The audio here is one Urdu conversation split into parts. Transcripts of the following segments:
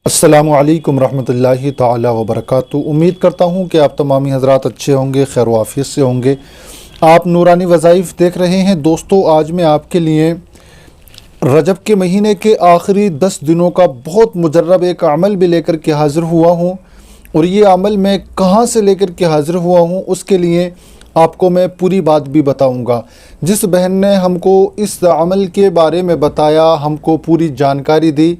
السلام علیکم ورحمۃ اللہ تعالی وبرکاتہ۔ امید کرتا ہوں کہ آپ تمامی حضرات اچھے ہوں گے، خیر و عافیت سے ہوں گے۔ آپ نورانی وظائف دیکھ رہے ہیں۔ دوستو، آج میں آپ کے لیے رجب کے مہینے کے آخری 10 دنوں کا بہت مجرب ایک عمل بھی لے کر کے حاضر ہوا ہوں، اور یہ عمل میں کہاں سے لے کر کے حاضر ہوا ہوں اس کے لیے آپ کو میں پوری بات بھی بتاؤں گا۔ جس بہن نے ہم کو اس عمل کے بارے میں بتایا، ہم کو پوری جانکاری دی،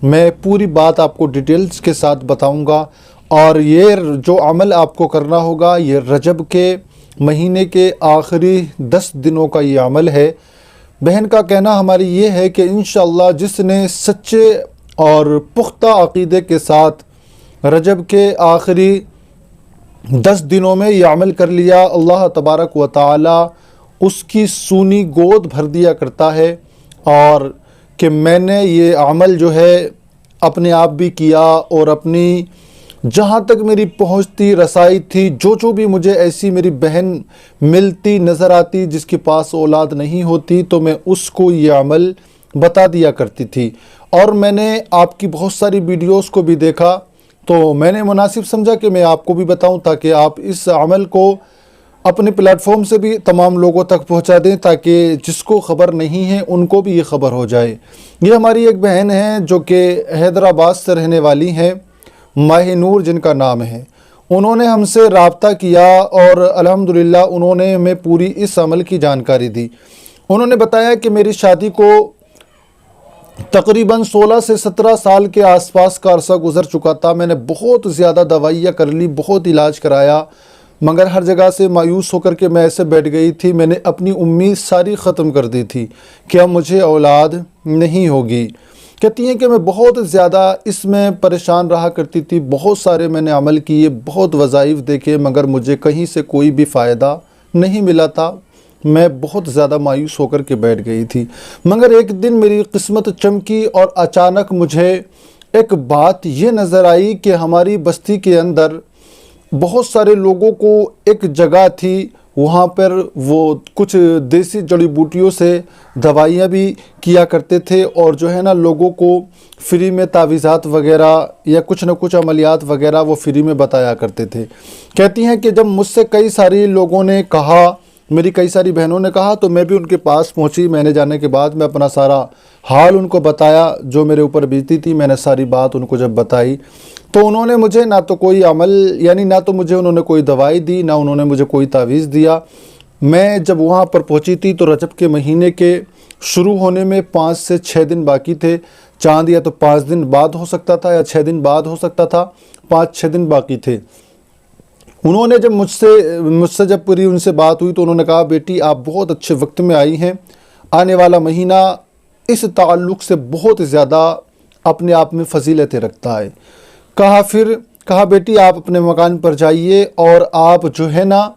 میں پوری بات آپ کو ڈیٹیلز کے ساتھ بتاؤں گا۔ اور یہ جو عمل آپ کو کرنا ہوگا، یہ رجب کے مہینے کے آخری 10 دنوں کا یہ عمل ہے۔ بہن کا کہنا ہماری یہ ہے کہ انشاءاللہ جس نے سچے اور پختہ عقیدے کے ساتھ رجب کے آخری 10 دنوں میں یہ عمل کر لیا، اللہ تبارک و تعالی اس کی سونی گود بھر دیا کرتا ہے۔ اور کہ میں نے یہ عمل جو ہے اپنے آپ بھی کیا، اور اپنی جہاں تک میری پہنچتی رسائی تھی، جو بھی مجھے ایسی میری بہن ملتی نظر آتی جس کے پاس اولاد نہیں ہوتی، تو میں اس کو یہ عمل بتا دیا کرتی تھی۔ اور میں نے آپ کی بہت ساری ویڈیوز کو بھی دیکھا، تو میں نے مناسب سمجھا کہ میں آپ کو بھی بتاؤں، تاکہ آپ اس عمل کو اپنے پلیٹ فارم سے بھی تمام لوگوں تک پہنچا دیں، تاکہ جس کو خبر نہیں ہے ان کو بھی یہ خبر ہو جائے۔ یہ ہماری ایک بہن ہیں جو کہ حیدرآباد سے رہنے والی ہیں، ماہ نور جن کا نام ہے۔ انہوں نے ہم سے رابطہ کیا، اور الحمدللہ انہوں نے ہمیں پوری اس عمل کی جانکاری دی۔ انہوں نے بتایا کہ میری شادی کو تقریباً 16 سے 17 سال کے آس پاس کا عرصہ گزر چکا تھا۔ میں نے بہت زیادہ دوائیاں کر لی، بہت علاج کرایا، مگر ہر جگہ سے مایوس ہو کر کے میں ایسے بیٹھ گئی تھی۔ میں نے اپنی امید ساری ختم کر دی تھی کہ اب مجھے اولاد نہیں ہوگی۔ کہتی ہیں کہ میں بہت زیادہ اس میں پریشان رہا کرتی تھی، بہت سارے میں نے عمل کیے، بہت وظائف دیکھے، مگر مجھے کہیں سے کوئی بھی فائدہ نہیں ملا تھا۔ میں بہت زیادہ مایوس ہو کر کے بیٹھ گئی تھی، مگر ایک دن میری قسمت چمکی، اور اچانک مجھے ایک بات یہ نظر آئی کہ ہماری بستی کے اندر بہت سارے لوگوں کو ایک جگہ تھی، وہاں پر وہ کچھ دیسی جڑی بوٹیوں سے دوائیاں بھی کیا کرتے تھے، اور جو ہے نا لوگوں کو فری میں تعویذات وغیرہ یا کچھ نہ کچھ عملیات وغیرہ وہ فری میں بتایا کرتے تھے۔ کہتی ہیں کہ جب مجھ سے کئی ساری لوگوں نے کہا، میری کئی ساری بہنوں نے کہا، تو میں بھی ان کے پاس پہنچی۔ میں نے جانے کے بعد میں اپنا سارا حال ان کو بتایا، جو میرے اوپر بیتی تھی میں نے ساری بات ان کو جب بتائی، تو انہوں نے مجھے نہ تو کوئی عمل، یعنی نہ تو مجھے انہوں نے کوئی دوائی دی، نہ انہوں نے مجھے کوئی تعویذ دیا۔ میں جب وہاں پر پہنچی تھی تو رجب کے مہینے کے شروع ہونے میں 5 سے 6 دن باقی تھے۔ چاند یا تو 5 دن بعد ہو سکتا تھا یا 6 دن بعد ہو سکتا تھا، 5-6 دن باقی تھے۔ انہوں نے جب مجھ سے جب پوری ان سے بات ہوئی، تو انہوں نے کہا، بیٹی آپ بہت اچھے وقت میں آئی ہیں، آنے والا مہینہ اس تعلق سے بہت زیادہ اپنے آپ میں فضیلتیں رکھتا ہے۔ کہا بیٹی آپ اپنے مکان پر جائیے، اور آپ جو ہے نا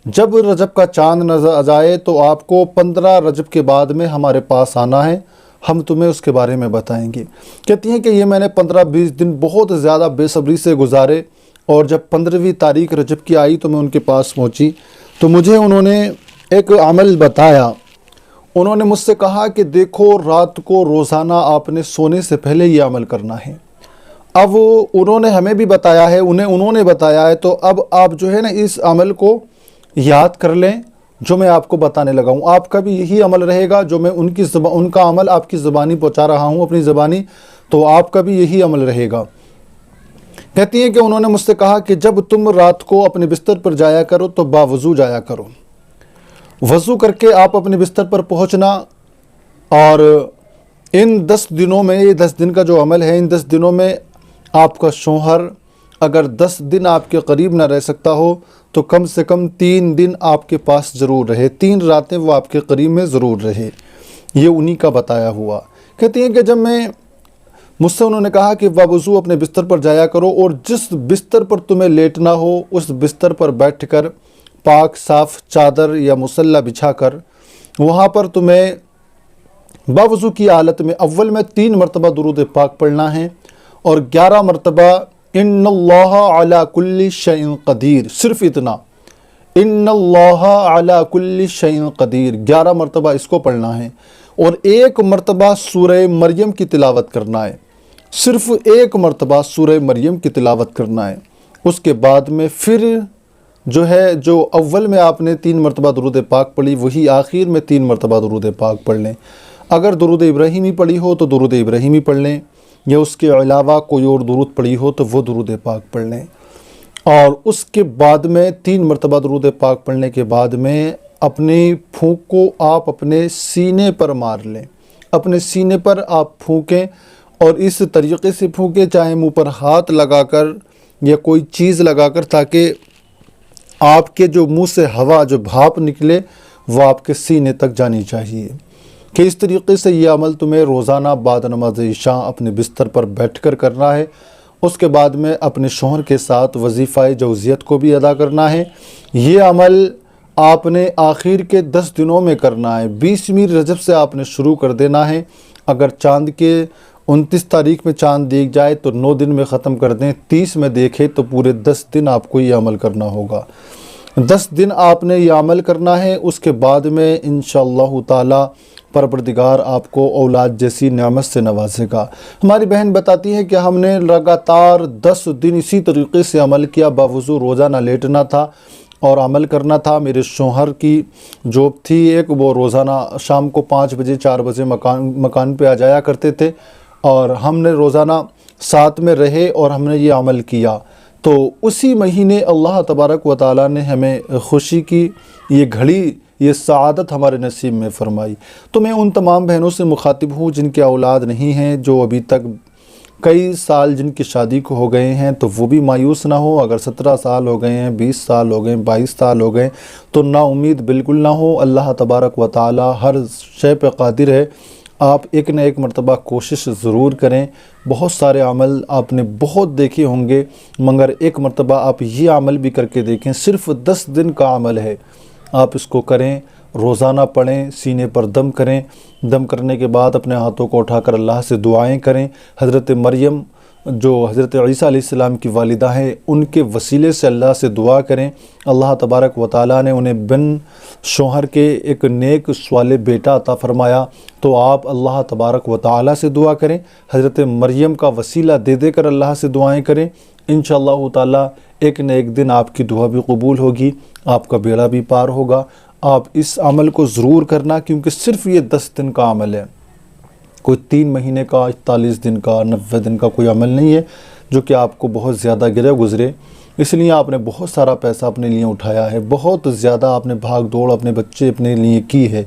جب رجب کا چاند نظر آ جائے تو آپ کو 15 رجب کے بعد میں ہمارے پاس آنا ہے، ہم تمہیں اس کے بارے میں بتائیں گے۔ کہتی ہیں کہ یہ میں نے 15-20 دن بہت زیادہ بے صبری سے گزارے، اور جب 15ویں تاریخ رجب کی آئی تو میں ان کے پاس پہنچی، تو مجھے انہوں نے ایک عمل بتایا۔ انہوں نے مجھ سے کہا کہ دیکھو، رات کو روزانہ آپ نے سونے سے پہلے یہ عمل کرنا ہے۔ اب انہوں نے ہمیں بھی بتایا ہے، انہوں نے بتایا ہے، تو اب آپ جو ہے نا اس عمل کو یاد کر لیں جو میں آپ کو بتانے لگا ہوں۔ آپ کا بھی یہی عمل رہے گا جو میں ان کا عمل آپ کی زبانی پہنچا رہا ہوں، اپنی زبانی، تو آپ کا بھی یہی عمل رہے گا۔ کہتی ہیں کہ انہوں نے مجھ سے کہا کہ جب تم رات کو اپنے بستر پر جایا کرو تو باوضو جایا کرو، وضو کر کے آپ اپنے بستر پر پہنچنا، اور ان 10 دنوں میں، یہ 10 دن کا جو عمل ہے، ان 10 دنوں میں آپ کا شوہر اگر 10 دن آپ کے قریب نہ رہ سکتا ہو تو کم سے کم 3 دن آپ کے پاس ضرور رہے، 3 راتیں وہ آپ کے قریب میں ضرور رہے۔ یہ انہی کا بتایا ہوا۔ کہتی ہیں کہ جب مجھ سے انہوں نے کہا کہ باوضو اپنے بستر پر جایا کرو، اور جس بستر پر تمہیں لیٹنا ہو اس بستر پر بیٹھ کر پاک صاف چادر یا مصلی بچھا کر وہاں پر تمہیں باوضو کی حالت میں اول میں 3 مرتبہ درود پاک پڑھنا ہے، اور 11 مرتبہ ان اللہ علی کل شیء قدیر، صرف اتنا، ان اللہ علی کل شیء قدیر 11 مرتبہ اس کو پڑھنا ہے، اور 1 مرتبہ سورہ مریم کی تلاوت کرنا ہے۔ صرف ایک مرتبہ سورہ مریم کی تلاوت کرنا ہے۔ اس کے بعد میں پھر جو اول میں آپ نے 3 مرتبہ درود پاک پڑھی، وہی آخر میں 3 مرتبہ درود پاک پڑھ لیں۔ اگر درود ابراہیمی پڑھی ہو تو درود ابراہیمی پڑھ لیں، یا اس کے علاوہ کوئی اور درود پڑھی ہو تو وہ درود پاک پڑھ لیں۔ اور اس کے بعد میں 3 مرتبہ درود پاک پڑھنے کے بعد میں اپنے پھونک کو آپ اپنے سینے پر مار لیں، اپنے سینے پر آپ پھونکیں، اور اس طریقے سے پھونکیں چاہے منہ پر ہاتھ لگا کر یا کوئی چیز لگا کر، تاکہ آپ کے جو منہ سے ہوا جو بھاپ نکلے وہ آپ کے سینے تک جانی چاہیے۔ کہ اس طریقے سے یہ عمل تمہیں روزانہ بعد نماز عشاء اپنے بستر پر بیٹھ کر کرنا ہے۔ اس کے بعد میں اپنے شوہر کے ساتھ وظیفہ جوزیت کو بھی ادا کرنا ہے۔ یہ عمل آپ نے آخر کے 10 دنوں میں کرنا ہے۔ 20ویں رجب سے آپ نے شروع کر دینا ہے۔ اگر چاند کے 29 تاریخ میں چاند دیکھ جائے تو 9 دن میں ختم کر دیں، 30 میں دیکھے تو پورے 10 دن آپ کو یہ عمل کرنا ہوگا۔ 10 دن آپ نے یہ عمل کرنا ہے۔ اس کے بعد میں انشاءاللہ تعالی پروردگار آپ کو اولاد جیسی نعمت سے نوازے گا۔ ہماری بہن بتاتی ہے کہ ہم نے لگاتار 10 دن اسی طریقے سے عمل کیا، باوضو روزہ نہ لیٹنا تھا اور عمل کرنا تھا۔ میرے شوہر کی جاب تھی ایک، وہ روزانہ شام کو 5 بجے 4 بجے مکان پہ آ جایا کرتے تھے، اور ہم نے روزانہ ساتھ میں رہے اور ہم نے یہ عمل کیا۔ تو اسی مہینے اللہ تبارک و تعالیٰ نے ہمیں خوشی کی یہ گھڑی، یہ سعادت ہمارے نصیب میں فرمائی۔ تو میں ان تمام بہنوں سے مخاطب ہوں جن کے اولاد نہیں ہیں، جو ابھی تک کئی سال جن کی شادی کو ہو گئے ہیں، تو وہ بھی مایوس نہ ہو۔ اگر 17 سال ہو گئے ہیں، 20 سال ہو گئے ہیں، 22 سال ہو گئے تو نا امید بالکل نہ ہو۔ اللہ تبارک و تعالیٰ ہر شے پہ قادر ہے۔ آپ ایک نہ ایک مرتبہ کوشش ضرور کریں۔ بہت سارے عمل آپ نے بہت دیکھے ہوں گے، مگر ایک مرتبہ آپ یہ عمل بھی کر کے دیکھیں۔ صرف 10 دن کا عمل ہے، آپ اس کو کریں، روزانہ پڑھیں، سینے پر دم کریں۔ دم کرنے کے بعد اپنے ہاتھوں کو اٹھا کر اللہ سے دعائیں کریں۔ حضرت مریم جو حضرت عیسیٰ علیہ السلام کی والدہ ہیں، ان کے وسیلے سے اللہ سے دعا کریں۔ اللہ تبارک و تعالیٰ نے انہیں بن شوہر کے ایک نیک صالح بیٹا عطا فرمایا، تو آپ اللہ تبارک و تعالیٰ سے دعا کریں، حضرت مریم کا وسیلہ دے دے کر اللہ سے دعائیں کریں۔ انشاءاللہ تعالیٰ ایک نہ ایک دن آپ کی دعا بھی قبول ہوگی، آپ کا بیڑا بھی پار ہوگا۔ آپ اس عمل کو ضرور کرنا، کیونکہ صرف یہ 10 دن کا عمل ہے، کوئی 3 مہینے کا، 41 دن کا، 90 دن کا کوئی عمل نہیں ہے جو کہ آپ کو بہت زیادہ گزرے۔ اس لیے آپ نے بہت سارا پیسہ اپنے لیے اٹھایا ہے، بہت زیادہ آپ نے بھاگ دوڑ اپنے بچے اپنے لیے کی ہے،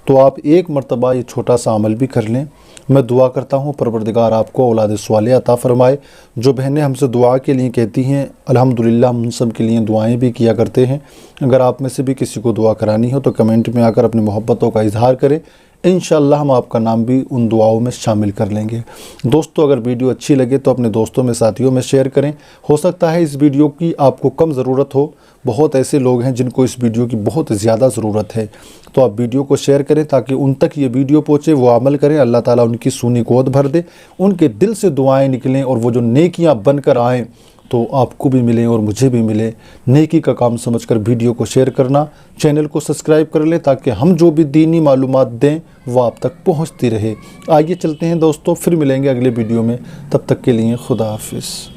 تو آپ ایک مرتبہ یہ چھوٹا سا عمل بھی کر لیں۔ میں دعا کرتا ہوں پروردگار آپ کو اولاد صالح عطا فرمائے۔ جو بہنیں ہم سے دعا کے لیے کہتی ہیں، الحمدللہ ہم سب کے لیے دعائیں بھی کیا کرتے ہیں۔ اگر آپ میں سے بھی کسی کو دعا کرانی ہو تو کمنٹ میں آ کر اپنی محبتوں کا اظہار کریں، انشاءاللہ ہم آپ کا نام بھی ان دعاؤں میں شامل کر لیں گے۔ دوستو، اگر ویڈیو اچھی لگے تو اپنے دوستوں میں ساتھیوں میں شیئر کریں۔ ہو سکتا ہے اس ویڈیو کی آپ کو کم ضرورت ہو، بہت ایسے لوگ ہیں جن کو اس ویڈیو کی بہت زیادہ ضرورت ہے، تو آپ ویڈیو کو شیئر کریں تاکہ ان تک یہ ویڈیو پہنچے، وہ عمل کریں، اللہ تعالیٰ ان کی سونی گود بھر دے، ان کے دل سے دعائیں نکلیں، اور وہ جو نیکیاں بن کر آئیں تو آپ کو بھی ملیں اور مجھے بھی ملے۔ نیکی کا کام سمجھ کر ویڈیو کو شیئر کرنا، چینل کو سبسکرائب کر لیں تاکہ ہم جو بھی دینی معلومات دیں وہ آپ تک پہنچتی رہے۔ آئیے چلتے ہیں دوستو، پھر ملیں گے اگلے ویڈیو میں، تب تک کے لیے خدا حافظ۔